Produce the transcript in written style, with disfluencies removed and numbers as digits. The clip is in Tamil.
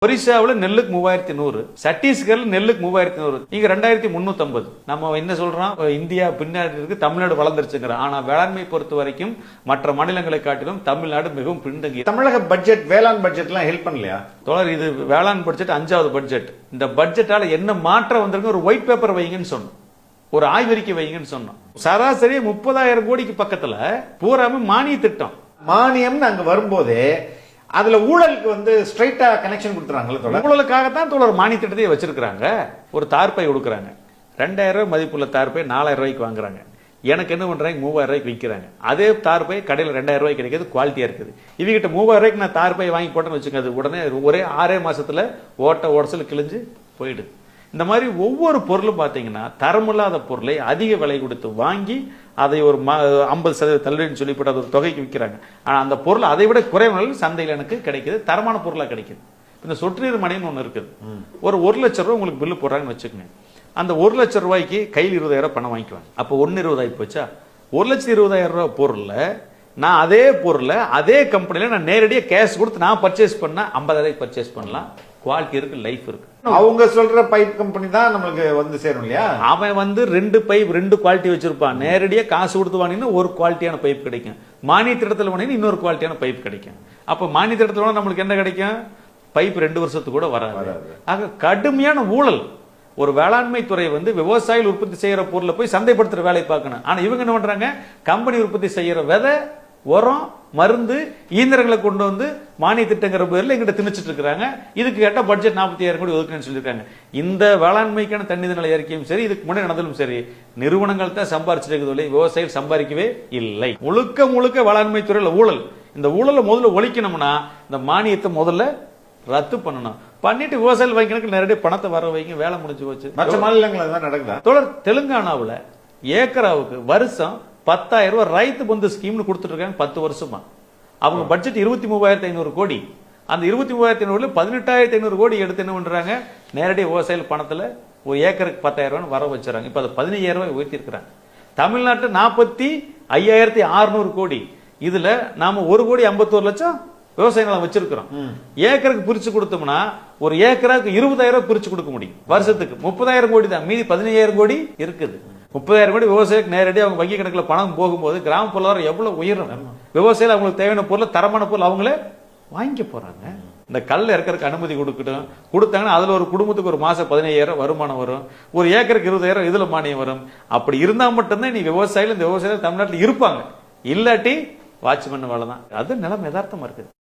ஒரிசாவில் நெல்லுக்கு 3100, சத்தீஸ்கர்ல நெல்லுக்கு 3100, இங்க 2350. நம்ம என்ன சொல்றோம், இந்தியா பின்னாடி இருக்கு, தமிழ்நாடு வளர்ந்துருச்சுங்கிற. ஆனா வேளாண்மை பொறுத்த வரைக்கும் மற்ற மாநிலங்களை காட்டிலும் தமிழ்நாடு மிகவும் பின்தங்கி. தமிழக பட்ஜெட், வேளாண் பட்ஜெட் எல்லாம் ஹெல்ப் பண்ணலையா தோழர்? இது வேளாண் பட்ஜெட் 5வது பட்ஜெட். இந்த பட்ஜெட்டால என்ன மாற்றம் வந்திருக்கு? ஒரு ஒயிட் பேப்பர் வைங்கன்னு சொன்னோம், ஒரு ஆய்வறிக்கை வைங்கன்னு சொன்னோம். சராசரி 30,000 கோடிக்கு பக்கத்துல பூராமே மானிய திட்டம். மானியம் அங்க வரும்போதே அதுல ஊழலுக்கு ஸ்ட்ரைட்டா கனெக்ஷன் கொடுத்துறாங்கல்ல. ஊழலுக்காகத்தான் தோழர் மானிய திட்டத்தையே வச்சிருக்காங்க. ஒரு தார்பை கொடுக்குறாங்க, 2000 ரூபாய் மதிப்புள்ள தார்பை 4000 ரூபாய்க்கு வாங்குறாங்க. எனக்கு என்ன பண்றாங்க, 3000 ரூபாய்க்கு விற்கிறாங்க. அதே தார்பை கடையில் 2000 ரூபாய்க்கு கிடைக்கிறது, குவாலிட்டியா இருக்குது. இவங்கிட்ட 3000 ரூபாய்க்கு நான் தார்பை வாங்கி போட்டேன்னு வச்சுக்கோங்க, உடனே ஒரே 6 மாசத்துல ஓடசல் கிழிஞ்சு போயிடுது. இந்த மாதிரி ஒவ்வொரு பொருளும் பாத்தீங்கன்னா தரமில்லாத பொருளை அதிக விலை கொடுத்து வாங்கி அதை ஒரு 50% தள்ளுன்னு சொல்லி போட்டு ஒரு தொகைக்கு விற்கிறாங்க. ஆனா அந்த பொருள் அதை விட குறைவான சந்தையில் எனக்கு கிடைக்குது, தரமான பொருளா கிடைக்குது. இந்த சொட்டு நீர் மனைன்னு ஒண்ணு இருக்குது. ஒரு 1 லட்சம் ரூபாய் உங்களுக்கு பில்லு போடுறாங்கன்னு வச்சுக்கோங்க. அந்த 1 லட்சம் ரூபாய்க்கு கையில் 20,000 பணம் வாங்கிக்குவாங்க. அப்போ 1,20,000 ஆகி போச்சா? 1,20,000 ரூபாய் பொருள்ல நான் அதே பொருளை அதே கம்பெனில நான் நேரடியாக கேஷ் கொடுத்து நான் பர்ச்சேஸ் பண்ணா 50,000 பர்ச்சேஸ் பண்ணலாம். குவாலிட்டி இருக்கு, லைஃப் இருக்கு. அவங்க சொல்ற பைப் கம்பெனி தான் நம்மளுக்கு சேரும் இல்லையா? அவன் 2 பைப் 2 குவாலிட்டி வச்சிருப்பான். நேரடியாக காசு கொடுத்து வாங்கினா ஒரு குவாலிட்டியான பைப் கிடைக்கும், மானிய திட்டத்தில் வாங்கினா இன்னொரு குவாலிட்டியான பைப் கிடைக்கும். அப்ப மானிய திட்டத்தில் நம்மளுக்கு என்ன கிடைக்கும்? பைப் 2 வருஷத்துக்கு கூட வராது. ஆக கடுமையான ஊழல். ஒரு வேளாண்மை துறை விவசாயிகள் உற்பத்தி செய்யற பொருளை போய் சந்தைப்படுத்துற வேலை பார்க்கணும். ஆனா இவங்க என்ன பண்றாங்க, கம்பெனி உற்பத்தி செய்யற விதை, உரம், மருந்து, இயந்திரங்களை கொண்டு மானிய திட்டங்கிற பேர்ல எங்கிட்ட திணிச்சிட்டு இருக்காங்க. இதுக்கு கேட்ட பட்ஜெட் 40,000 கோடி ஒதுக்குன்னு சொல்லியிருக்காங்க. இந்த வேளாண்மைக்கான தண்ணீர் நிலை அறிக்கையும் சரி, இதுக்கு முன்னாடி நடந்தாலும் சரி, நிறுவனங்கள் தான் சம்பாரிச்சிட்டு இருக்குது, விவசாயிகள் சம்பாதிக்கவே இல்லை. முழுக்க முழுக்க வேளாண்மை துறையில ஊழல். இந்த ஊழலை முதல்ல ஒழிக்கணும்னா இந்த மானியத்தை முதல்ல ரத்து பண்ணணும். பண்ணிட்டு விவசாயிகள் வங்கிகளுக்கு நேரடியாக பணத்தை வர வைங்க, வேலை முடிஞ்சு போச்சு. மற்ற மாநிலங்கள் தான் நடக்குதா? தொடர் தெலுங்கானாவில் ஏக்கராவுக்கு வருஷம் 10,000 ரூபாய் ரைத்து பந்து ஸ்கீம்னு கொடுத்துட்டு இருக்காங்க 10 வருஷமா. அவங்க பட்ஜெட் 23,500 கோடி. அந்த 23,500 18,500 கோடி எடுத்து என்ன பண்றாங்க, நேரடியாக விவசாயிகள் பணத்துல ஒரு ஏக்கருக்கு 10,000 ரூபாய் வர வச்சுறாங்க. இப்ப அதை 15,000 ரூபாய் உயர்த்தி இருக்கிறாங்க. தமிழ்நாட்டில் 45,600 கோடி. இதுல நாம 1,51,00,000 விவசாய நிலம் வச்சிருக்கிறோம். ஏக்கருக்கு பிரிச்சு கொடுத்தோம்னா ஒரு ஏக்கராக்கு 20,000 ரூபாய் பிரிச்சு கொடுக்க முடியும். வருஷத்துக்கு 30,000 கோடி தான், மீதி 15,000 கோடி இருக்குது. 30,000 கோடி விவசாயிக்கு நேரடியாக அவங்க வங்கி கணக்கில் பணம் போகும்போது கிராம பொருளாதாரம் எவ்வளவு உயரும். விவசாயிகள் அவங்களுக்கு தேவையான பொருள், தரமான பொருள் அவங்களே வாங்கி போறாங்க. இந்த கல் இறக்கறதுக்கு அனுமதி கொடுத்தாங்கன்னா அதுல ஒரு குடும்பத்துக்கு ஒரு மாசம் 15,000 வருமானம் வரும். ஒரு ஏக்கருக்கு 20,000 இதுல மானியம் வரும். அப்படி இருந்தா மட்டும்தான் நீ விவசாயிகள் இந்த விவசாயிகள் தமிழ்நாட்டில் இருப்பாங்க. இல்லாட்டி வாட்ச்மேன் வேலை தான். அது நிலைமை யதார்த்தமா இருக்குது.